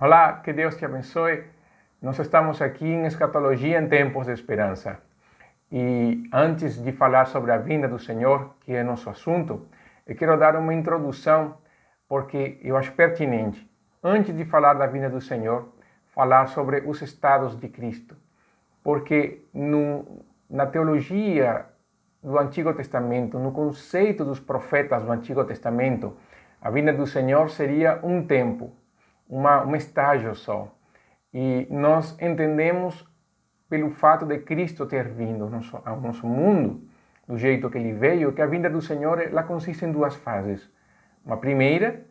Olá, que Deus te abençoe. Nós estamos aqui em Escatologia em Tempos de Esperança. E antes de falar sobre a vinda do Senhor, que é nosso assunto, eu quero dar uma introdução, porque eu acho pertinente, antes de falar da vinda do Senhor, falar sobre os estados de Cristo. Porque na teologia do Antigo Testamento, no conceito dos profetas do Antigo Testamento, a vinda do Senhor seria um tempo, um estágio só. E nós entendemos, pelo fato de Cristo ter vindo ao nosso mundo, do jeito que ele veio, que a vinda do Senhor ela consiste em duas fases. Uma primeira,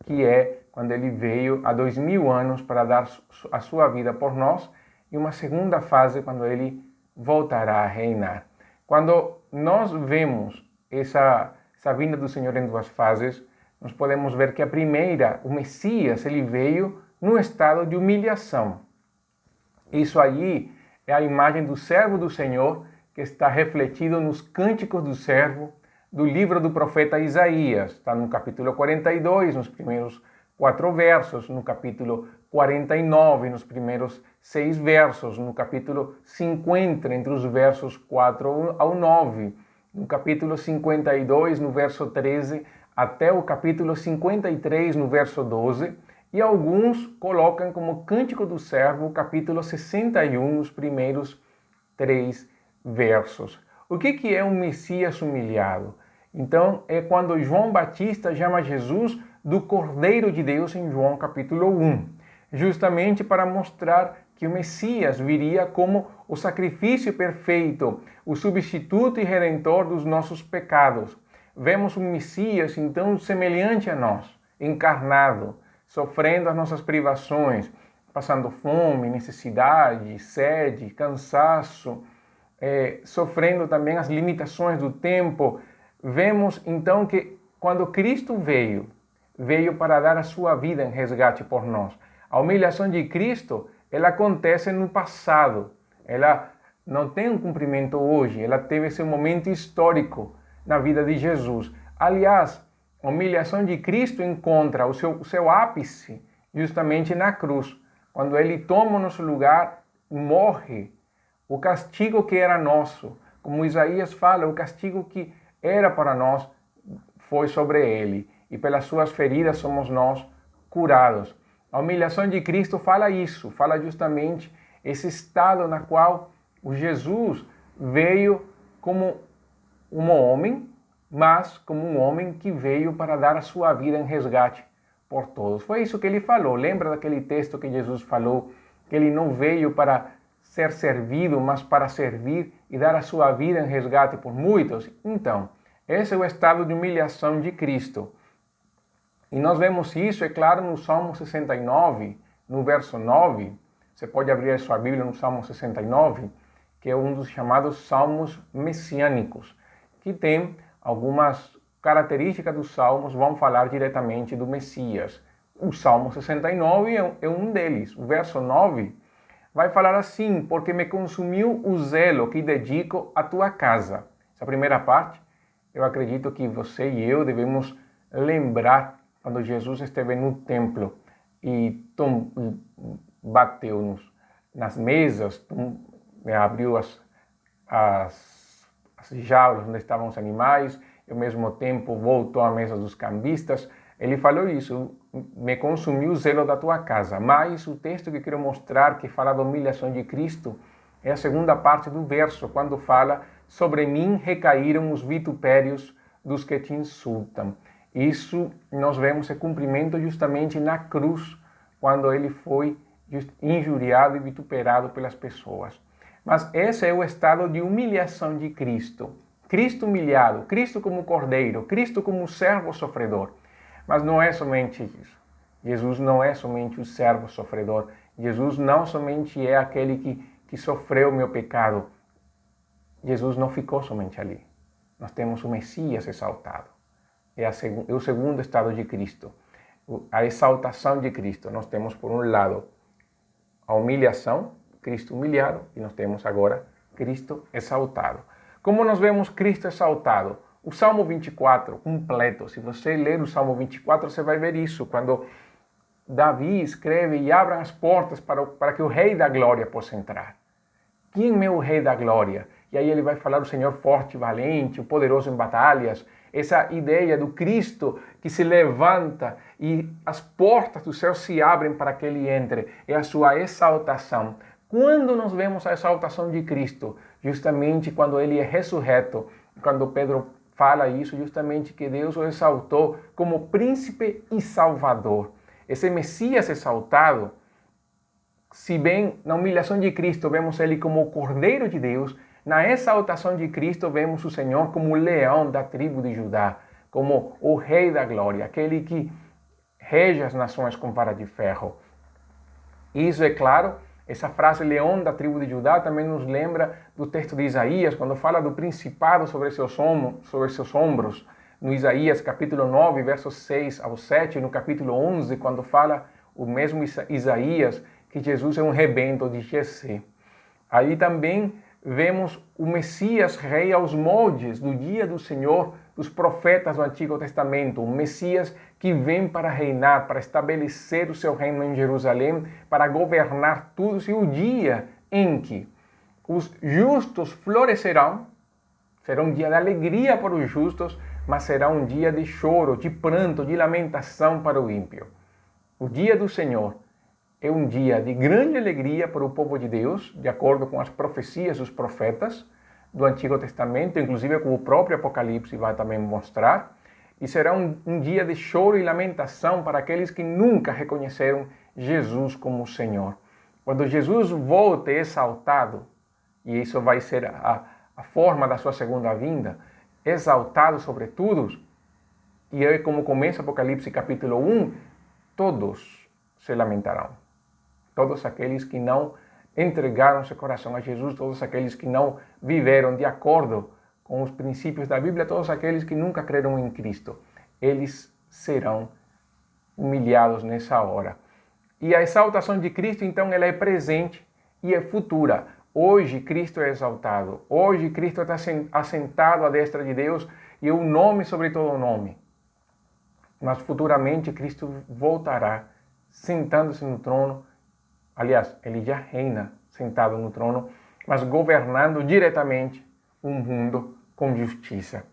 que é quando ele veio há 2000 anos para dar a sua vida por nós, e uma segunda fase, quando ele voltará a reinar. Quando nós vemos essa vinda do Senhor em duas fases, nós podemos ver que a primeira, o Messias, ele veio num estado de humilhação. Isso aí é a imagem do servo do Senhor que está refletido nos Cânticos do Servo do livro do profeta Isaías. Está no capítulo 42, nos primeiros 4 versos, no capítulo 49, nos primeiros 6 versos, no capítulo 50, entre os versos 4 ao 9, no capítulo 52, no verso 13, até o capítulo 53, no verso 12, e alguns colocam como Cântico do Servo o capítulo 61, nos primeiros 3 versos. O que é um Messias humilhado? Então, é quando João Batista chama Jesus do Cordeiro de Deus em João capítulo 1, justamente para mostrar que o Messias viria como o sacrifício perfeito, o substituto e redentor dos nossos pecados. Vemos um Messias, então, semelhante a nós, encarnado, sofrendo as nossas privações, passando fome, necessidade, sede, cansaço, sofrendo também as limitações do tempo. Vemos, então, que quando Cristo veio para dar a sua vida em resgate por nós. A humilhação de Cristo, ela acontece no passado. Ela não tem um cumprimento hoje. Ela teve esse momento histórico na vida de Jesus. Aliás, a humilhação de Cristo encontra o seu ápice justamente na cruz, quando ele toma o nosso lugar, morre. O castigo que era nosso, como Isaías fala, o castigo que era para nós foi sobre ele, e pelas suas feridas somos nós curados. A humilhação de Cristo fala isso, fala justamente esse estado na qual o Jesus veio como um homem, mas como um homem que veio para dar a sua vida em resgate por todos. Foi isso que ele falou. Lembra daquele texto que Jesus falou, que ele não veio para ser servido, mas para servir e dar a sua vida em resgate por muitos? Então, esse é o estado de humilhação de Cristo. E nós vemos isso, é claro, no Salmo 69, no verso 9. Você pode abrir a sua Bíblia no Salmo 69, que é um dos chamados salmos messiânicos, que tem algumas características dos salmos, vão falar diretamente do Messias. O Salmo 69 é um deles. O verso 9 vai falar assim: porque me consumiu o zelo que dedico à tua casa. Essa primeira parte, eu acredito que você e eu devemos lembrar quando Jesus esteve no templo e bateu nas mesas, abriu as jaulas onde estavam os animais, e ao mesmo tempo voltou à mesa dos cambistas. Ele falou isso: me consumiu o zelo da tua casa. Mas o texto que quero mostrar, que fala da humilhação de Cristo, é a segunda parte do verso, quando fala: sobre mim recaíram os vitupérios dos que te insultam. Isso nós vemos esse cumprimento justamente na cruz, quando ele foi injuriado e vituperado pelas pessoas. Mas esse é o estado de humilhação de Cristo. Cristo humilhado, Cristo como cordeiro, Cristo como servo sofredor. Mas não é somente isso. Jesus não é somente o servo sofredor. Jesus não somente é aquele que sofreu o meu pecado. Jesus não ficou somente ali. Nós temos o Messias exaltado. É o segundo estado de Cristo. A exaltação de Cristo. Nós temos, por um lado, a humilhação, Cristo humilhado, e nós temos agora Cristo exaltado. Como nós vemos Cristo exaltado? O Salmo 24 completo, se você ler o Salmo 24, você vai ver isso, quando Davi escreve: e abram as portas para que o Rei da Glória possa entrar. Quem é o Rei da Glória? E aí ele vai falar do Senhor forte e valente, o poderoso em batalhas. Essa ideia do Cristo que se levanta e as portas do céu se abrem para que ele entre. É a sua exaltação. Quando nós vemos a exaltação de Cristo? Justamente quando ele é ressurreto. Quando Pedro fala isso, justamente que Deus o exaltou como príncipe e salvador. Esse Messias exaltado, se bem na humilhação de Cristo vemos ele como o Cordeiro de Deus, na exaltação de Cristo vemos o Senhor como o leão da tribo de Judá, como o Rei da Glória, aquele que rege as nações com vara de ferro. Isso é claro, essa frase leão da tribo de Judá também nos lembra do texto de Isaías, quando fala do principado sobre seus ombros, no Isaías capítulo 9, versos 6 ao 7, no capítulo 11, quando fala o mesmo Isaías que Jesus é um rebento de Jessé. Aí também vemos o Messias rei aos moldes do dia do Senhor, dos profetas do Antigo Testamento, o Messias que vem para reinar, para estabelecer o seu reino em Jerusalém, para governar tudo, e o dia em que os justos florescerão, será um dia de alegria para os justos, mas será um dia de choro, de pranto, de lamentação para o ímpio. O dia do Senhor é um dia de grande alegria para o povo de Deus, de acordo com as profecias dos profetas do Antigo Testamento, inclusive como o próprio Apocalipse vai também mostrar. E será um dia de choro e lamentação para aqueles que nunca reconheceram Jesus como Senhor. Quando Jesus volte exaltado, e isso vai ser a forma da sua segunda vinda, exaltado sobre todos, e é como começa Apocalipse capítulo 1, todos se lamentarão. Todos aqueles que não entregaram seu coração a Jesus, todos aqueles que não viveram de acordo com os princípios da Bíblia, todos aqueles que nunca creram em Cristo, eles serão humilhados nessa hora. E a exaltação de Cristo, então, ela é presente e é futura. Hoje Cristo é exaltado, hoje Cristo está assentado à destra de Deus e é o nome sobre todo nome. Mas futuramente Cristo voltará, sentando-se no trono. Aliás, ele já reina sentado no trono, mas governando diretamente um mundo com justiça.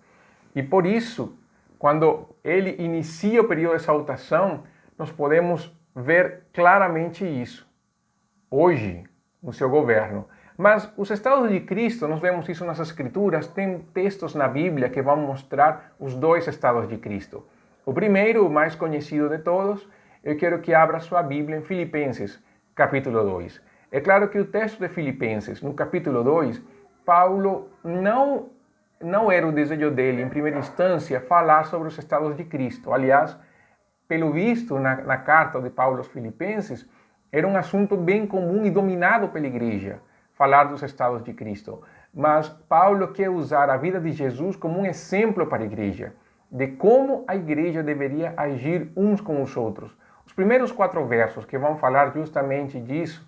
E por isso, quando ele inicia o período de exaltação, nós podemos ver claramente isso. Hoje, no seu governo. Mas os estados de Cristo, nós vemos isso nas Escrituras, tem textos na Bíblia que vão mostrar os dois estados de Cristo. O primeiro, o mais conhecido de todos, eu quero que abra sua Bíblia em Filipenses, capítulo 2. É claro que o texto de Filipenses, no capítulo 2, Paulo não era o desejo dele, em primeira instância, falar sobre os estados de Cristo. Aliás, pelo visto, na carta de Paulo aos Filipenses, era um assunto bem comum e dominado pela igreja, falar dos estados de Cristo. Mas Paulo quer usar a vida de Jesus como um exemplo para a igreja, de como a igreja deveria agir uns com os outros. Os primeiros 4 versos que vão falar justamente disso,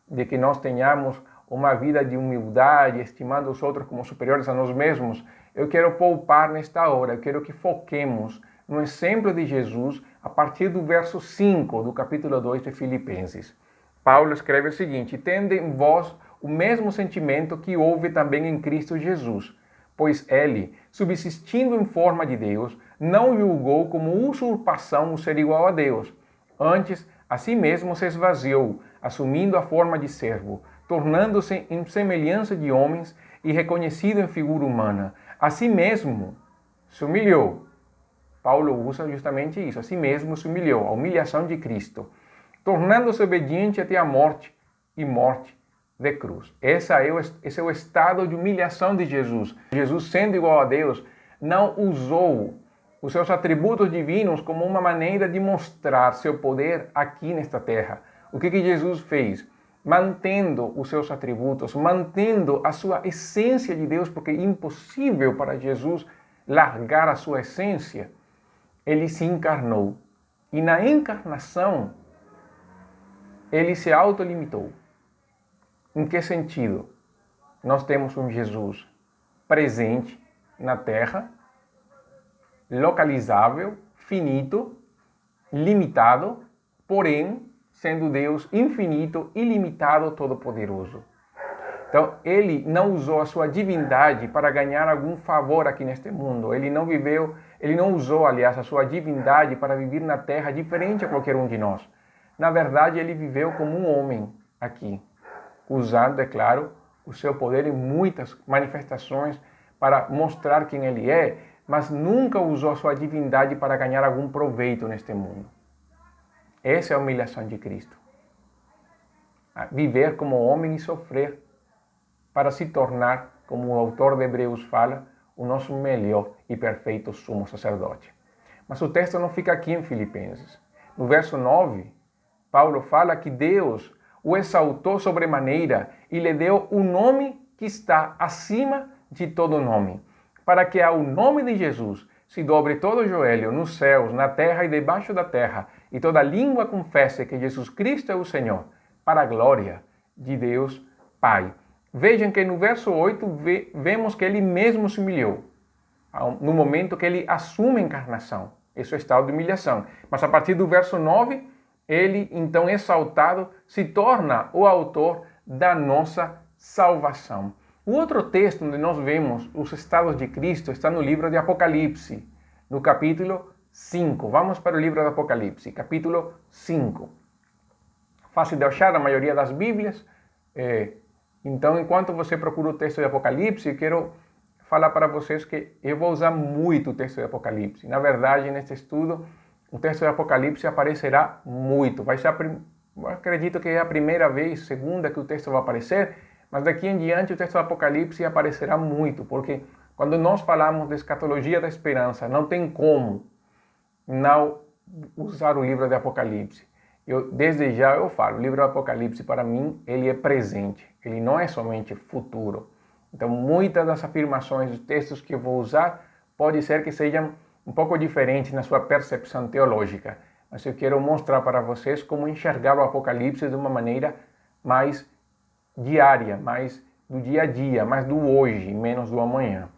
de que nós tenhamos uma vida de humildade, estimando os outros como superiores a nós mesmos, eu quero poupar nesta hora, eu quero que foquemos no exemplo de Jesus a partir do verso 5 do capítulo 2 de Filipenses. Paulo escreve o seguinte: tende em vós o mesmo sentimento que houve também em Cristo Jesus, pois ele, subsistindo em forma de Deus, não julgou como usurpação o ser igual a Deus. Antes, a si mesmo se esvaziou, assumindo a forma de servo, tornando-se em semelhança de homens e reconhecido em figura humana. A si mesmo se humilhou. Paulo usa justamente isso, a si mesmo se humilhou, a humilhação de Cristo, tornando-se obediente até a morte e morte de cruz. Esse é o estado de humilhação de Jesus. Jesus, sendo igual a Deus, não usou os seus atributos divinos como uma maneira de mostrar seu poder aqui nesta terra. O que Jesus fez? Mantendo os seus atributos, mantendo a sua essência de Deus, porque é impossível para Jesus largar a sua essência, ele se encarnou. E na encarnação, ele se autolimitou. Em que sentido? Nós temos um Jesus presente na terra, localizável, finito, limitado, porém, sendo Deus infinito, ilimitado, todo-poderoso. Então, ele não usou a sua divindade para ganhar algum favor aqui neste mundo. Ele não usou, aliás, a sua divindade para viver na terra diferente a qualquer um de nós. Na verdade, ele viveu como um homem aqui, usando, é claro, o seu poder em muitas manifestações para mostrar quem ele é, mas nunca usou a sua divindade para ganhar algum proveito neste mundo. Essa é a humilhação de Cristo. Viver como homem e sofrer para se tornar, como o autor de Hebreus fala, o nosso melhor e perfeito sumo sacerdote. Mas o texto não fica aqui em Filipenses. No verso 9, Paulo fala que Deus o exaltou sobremaneira e lhe deu o nome que está acima de todo nome, para que ao nome de Jesus se dobre todo o joelho nos céus, na terra e debaixo da terra, e toda língua confesse que Jesus Cristo é o Senhor, para a glória de Deus Pai. Vejam que no verso 8 vemos que ele mesmo se humilhou, no momento que ele assume a encarnação. Isso é estado de humilhação. Mas a partir do verso 9, ele, então exaltado, se torna o autor da nossa salvação. O outro texto onde nós vemos os estados de Cristo está no livro de Apocalipse, no capítulo 5. Vamos para o livro de Apocalipse, capítulo 5. Fácil de achar na maioria das Bíblias. Então, enquanto você procura o texto de Apocalipse, eu quero falar para vocês que eu vou usar muito o texto de Apocalipse. Na verdade, neste estudo, o texto de Apocalipse aparecerá muito. Vai ser, eu acredito que é a primeira vez, segunda, que o texto vai aparecer, mas daqui em diante o texto do Apocalipse aparecerá muito, porque quando nós falamos de escatologia da esperança, não tem como não usar o livro de Apocalipse. Desde já eu falo, o livro do Apocalipse para mim, ele é presente, ele não é somente futuro. Então muitas das afirmações, dos textos que eu vou usar, pode ser que sejam um pouco diferentes na sua percepção teológica, mas eu quero mostrar para vocês como enxergar o Apocalipse de uma maneira mais diária, mais do dia a dia, mais do hoje, menos do amanhã.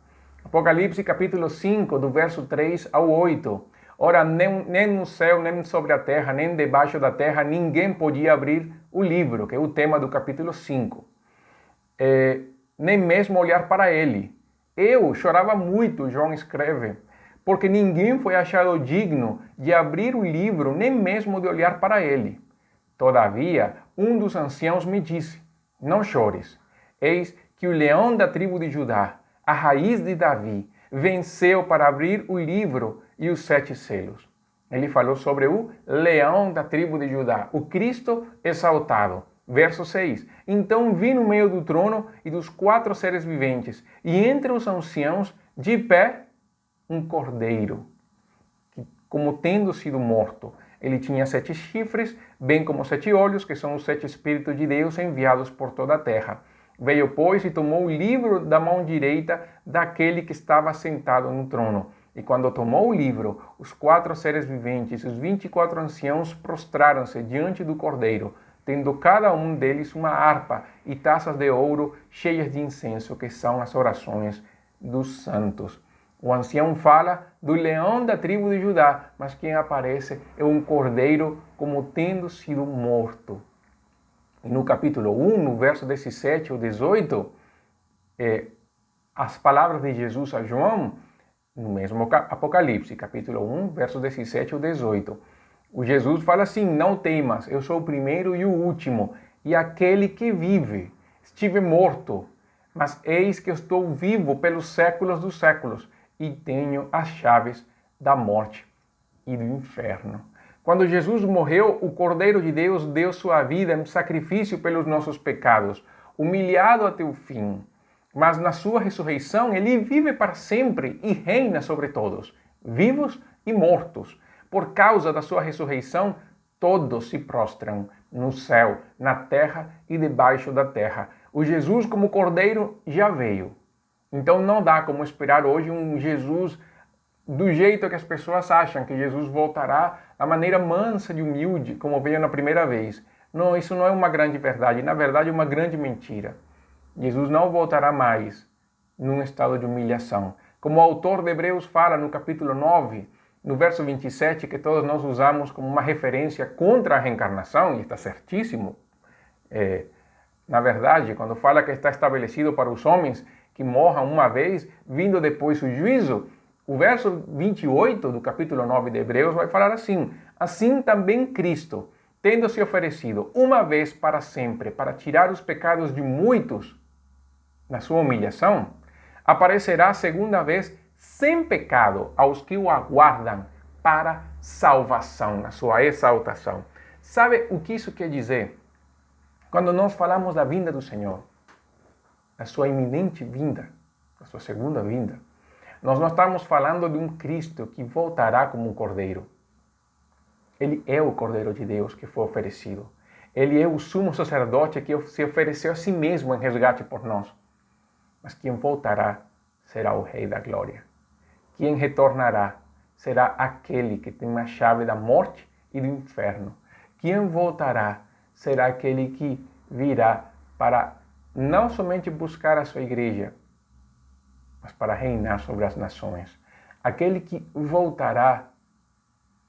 Apocalipse capítulo 5, do verso 3 ao 8. Ora, nem no céu, nem sobre a terra, nem debaixo da terra, ninguém podia abrir o livro, que é o tema do capítulo 5. Nem mesmo olhar para ele. Eu chorava muito, João escreve, porque ninguém foi achado digno de abrir o livro, nem mesmo de olhar para ele. Todavia, um dos anciãos me disse: não chores, eis que o leão da tribo de Judá, a raiz de Davi, venceu para abrir o livro e os 7 selos. Ele falou sobre o leão da tribo de Judá, o Cristo exaltado. Verso 6. Então vi no meio do trono e dos 4 seres viventes, e entre os anciãos, de pé, um cordeiro, que, como tendo sido morto. Ele tinha 7 chifres, bem como 7 olhos, que são os 7 Espíritos de Deus enviados por toda a terra. Veio, pois, e tomou o livro da mão direita daquele que estava sentado no trono. E quando tomou o livro, os 4 seres viventes, os 24 anciãos, prostraram-se diante do cordeiro, tendo cada um deles uma harpa e taças de ouro cheias de incenso, que são as orações dos santos. O ancião fala do leão da tribo de Judá, mas quem aparece é um cordeiro como tendo sido morto. E no capítulo 1, no verso 17 ou 18, as palavras de Jesus a João, no mesmo Apocalipse, capítulo 1, versos 17 ou 18. O Jesus fala assim: não temas, eu sou o primeiro e o último, e aquele que vive. Estive morto, mas eis que estou vivo pelos séculos dos séculos, e tenho as chaves da morte e do inferno. Quando Jesus morreu, o Cordeiro de Deus deu sua vida em sacrifício pelos nossos pecados, humilhado até o fim. Mas na sua ressurreição, ele vive para sempre e reina sobre todos, vivos e mortos. Por causa da sua ressurreição, todos se prostram no céu, na terra e debaixo da terra. O Jesus como Cordeiro já veio. Então não dá como esperar hoje um Jesus do jeito que as pessoas acham que Jesus voltará, da maneira mansa e humilde, como veio na primeira vez. Não, isso não é uma grande verdade. Na verdade, é uma grande mentira. Jesus não voltará mais num estado de humilhação. Como o autor de Hebreus fala no capítulo 9, no verso 27, que todos nós usamos como uma referência contra a reencarnação, e está certíssimo. Na verdade, quando fala que está estabelecido para os homens que morram uma vez, vindo depois o juízo, o verso 28 do capítulo 9 de Hebreus vai falar assim: assim também Cristo, tendo se oferecido uma vez para sempre para tirar os pecados de muitos, na sua humilhação, aparecerá a segunda vez sem pecado aos que o aguardam para salvação, na sua exaltação. Sabe o que isso quer dizer? Quando nós falamos da vinda do Senhor, da sua iminente vinda, da sua segunda vinda, nós não estamos falando de um Cristo que voltará como um cordeiro. Ele é o Cordeiro de Deus que foi oferecido. Ele é o sumo sacerdote que se ofereceu a si mesmo em resgate por nós. Mas quem voltará será o Rei da Glória. Quem retornará será aquele que tem a chave da morte e do inferno. Quem voltará será aquele que virá para não somente buscar a sua igreja, mas para reinar sobre as nações. Aquele que voltará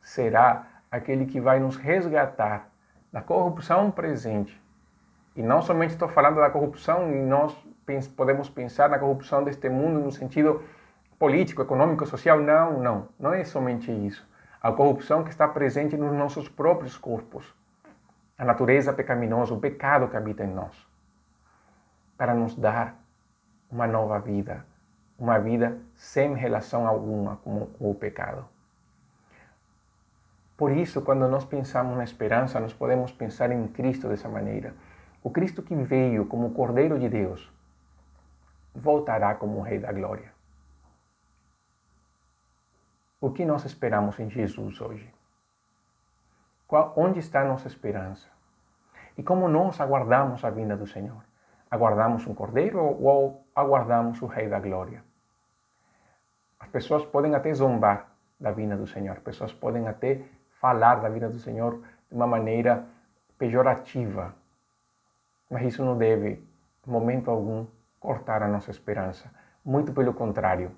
será aquele que vai nos resgatar da corrupção presente. E não somente estou falando da corrupção, e nós podemos pensar na corrupção deste mundo no sentido político, econômico, social. Não é somente isso. A corrupção que está presente nos nossos próprios corpos. A natureza pecaminosa, o pecado que habita em nós. Para nos dar uma nova vida. Uma vida sem relação alguma com o pecado. Por isso, quando nós pensamos na esperança, nós podemos pensar em Cristo dessa maneira. O Cristo que veio como Cordeiro de Deus, voltará como o Rei da Glória. O que nós esperamos em Jesus hoje? Onde está a nossa esperança? E como nós aguardamos a vinda do Senhor? Aguardamos um Cordeiro ou aguardamos o Rei da Glória? As pessoas podem até zombar da vinda do Senhor. As pessoas podem até falar da vinda do Senhor de uma maneira pejorativa. Mas isso não deve, em momento algum, cortar a nossa esperança. Muito pelo contrário.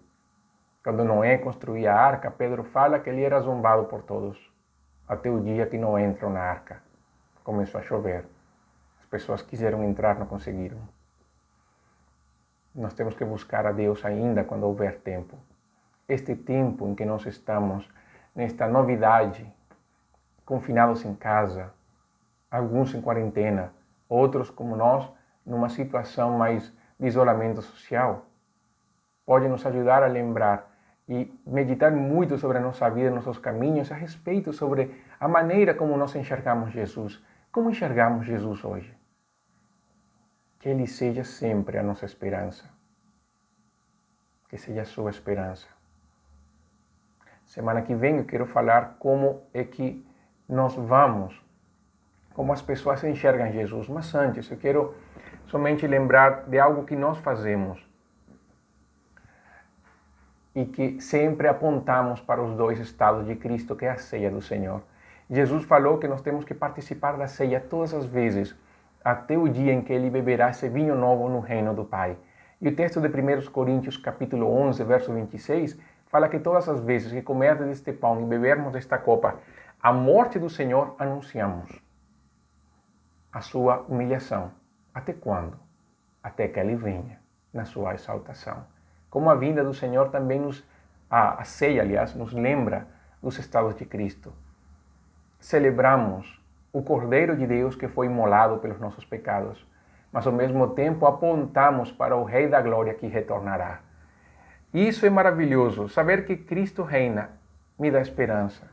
Quando Noé construía a arca, Pedro fala que ele era zombado por todos. Até o dia que não entram na arca. Começou a chover. As pessoas quiseram entrar, não conseguiram. Nós temos que buscar a Deus ainda quando houver tempo. Este tempo em que nós estamos, nesta novidade, confinados em casa, alguns em quarentena, outros como nós, numa situação mais de isolamento social, pode nos ajudar a lembrar e meditar muito sobre a nossa vida, nossos caminhos, a respeito sobre a maneira como nós enxergamos Jesus. Como enxergamos Jesus hoje? Que Ele seja sempre a nossa esperança. Que seja a sua esperança. Semana que vem eu quero falar como é que nós vamos, como as pessoas enxergam Jesus. Mas antes, eu quero somente lembrar de algo que nós fazemos e que sempre apontamos para os dois estados de Cristo, que é a ceia do Senhor. Jesus falou que nós temos que participar da ceia todas as vezes, até o dia em que Ele beberá esse vinho novo no reino do Pai. E o texto de 1 Coríntios, capítulo 11, verso 26, fala que todas as vezes que comermos deste pão e bebermos desta copa, a morte do Senhor anunciamos. A sua humilhação. Até quando? Até que Ele venha na sua exaltação. Como a vinda do Senhor também a ceia, aliás, nos lembra dos estados de Cristo. Celebramos o Cordeiro de Deus que foi imolado pelos nossos pecados, mas ao mesmo tempo apontamos para o Rei da Glória que retornará. E isso é maravilhoso, saber que Cristo reina me dá esperança.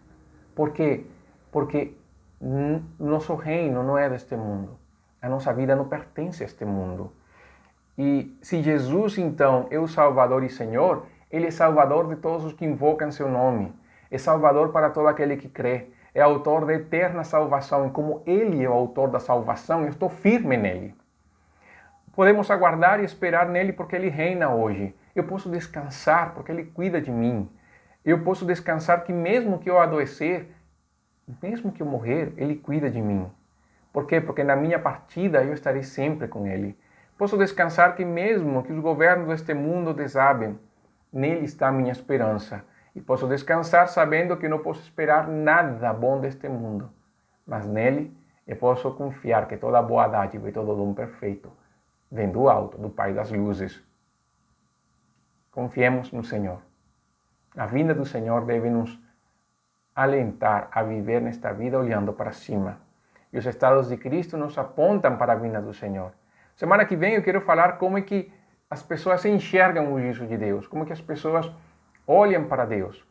Por quê? Porque nosso reino não é deste mundo. A nossa vida não pertence a este mundo. E se Jesus, então, é o Salvador e Senhor, Ele é Salvador de todos os que invocam seu nome. É Salvador para todo aquele que crê. É autor da eterna salvação. E como Ele é o autor da salvação, eu estou firme nele. Podemos aguardar e esperar nele porque Ele reina hoje. Eu posso descansar porque Ele cuida de mim. Eu posso descansar que mesmo que eu adoecer, mesmo que eu morrer, Ele cuida de mim. Por quê? Porque na minha partida eu estarei sempre com Ele. Posso descansar que mesmo que os governos deste mundo desabem, nele está a minha esperança. E posso descansar sabendo que não posso esperar nada bom deste mundo, mas nele eu posso confiar que toda boa dádiva e todo dom perfeito vem do alto, do Pai das luzes. Confiemos no Senhor. A vinda do Senhor deve nos alentar a viver nesta vida olhando para cima. E os estados de Cristo nos apontam para a vinda do Senhor. Semana que vem eu quero falar como é que as pessoas enxergam o juízo de Deus, como é que as pessoas olham para Deus.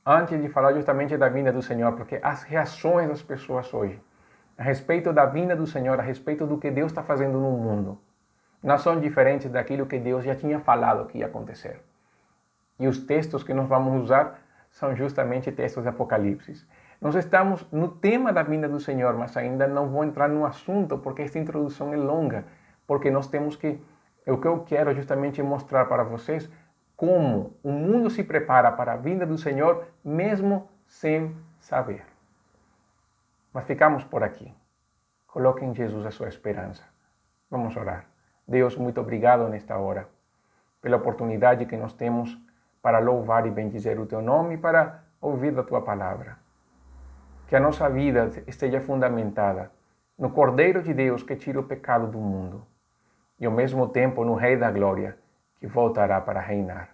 Antes de falar justamente da vinda do Senhor, porque as reações das pessoas hoje, a respeito da vinda do Senhor, a respeito do que Deus está fazendo no mundo, não são diferentes daquilo que Deus já tinha falado que ia acontecer. E os textos que nós vamos usar são justamente textos de Apocalipse. Nós estamos no tema da vinda do Senhor, mas ainda não vou entrar no assunto, porque esta introdução é longa, porque nós temos que, o que eu quero justamente mostrar para vocês, como o mundo se prepara para a vinda do Senhor, mesmo sem saber. Mas ficamos por aqui. Coloque em Jesus a sua esperança. Vamos orar. Deus, muito obrigado nesta hora, pela oportunidade que nós temos para louvar e bendizer o Teu nome e para ouvir da Tua palavra. Que a nossa vida esteja fundamentada no Cordeiro de Deus que tira o pecado do mundo e ao mesmo tempo no Rei da Glória que voltará para reinar.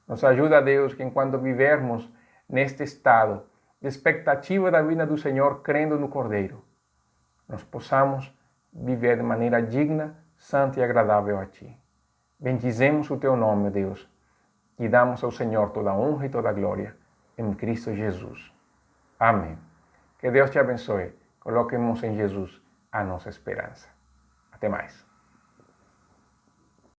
Nos ajuda, Deus, que enquanto vivermos neste estado de expectativa da vinda do Senhor, crendo no Cordeiro, nós possamos viver de maneira digna, santa e agradável a Ti. Bendizemos o Teu nome, Deus, e damos ao Senhor toda a honra e toda a glória em Cristo Jesus. Amém. Que Deus te abençoe. Coloquemos em Jesus a nossa esperança. Até mais.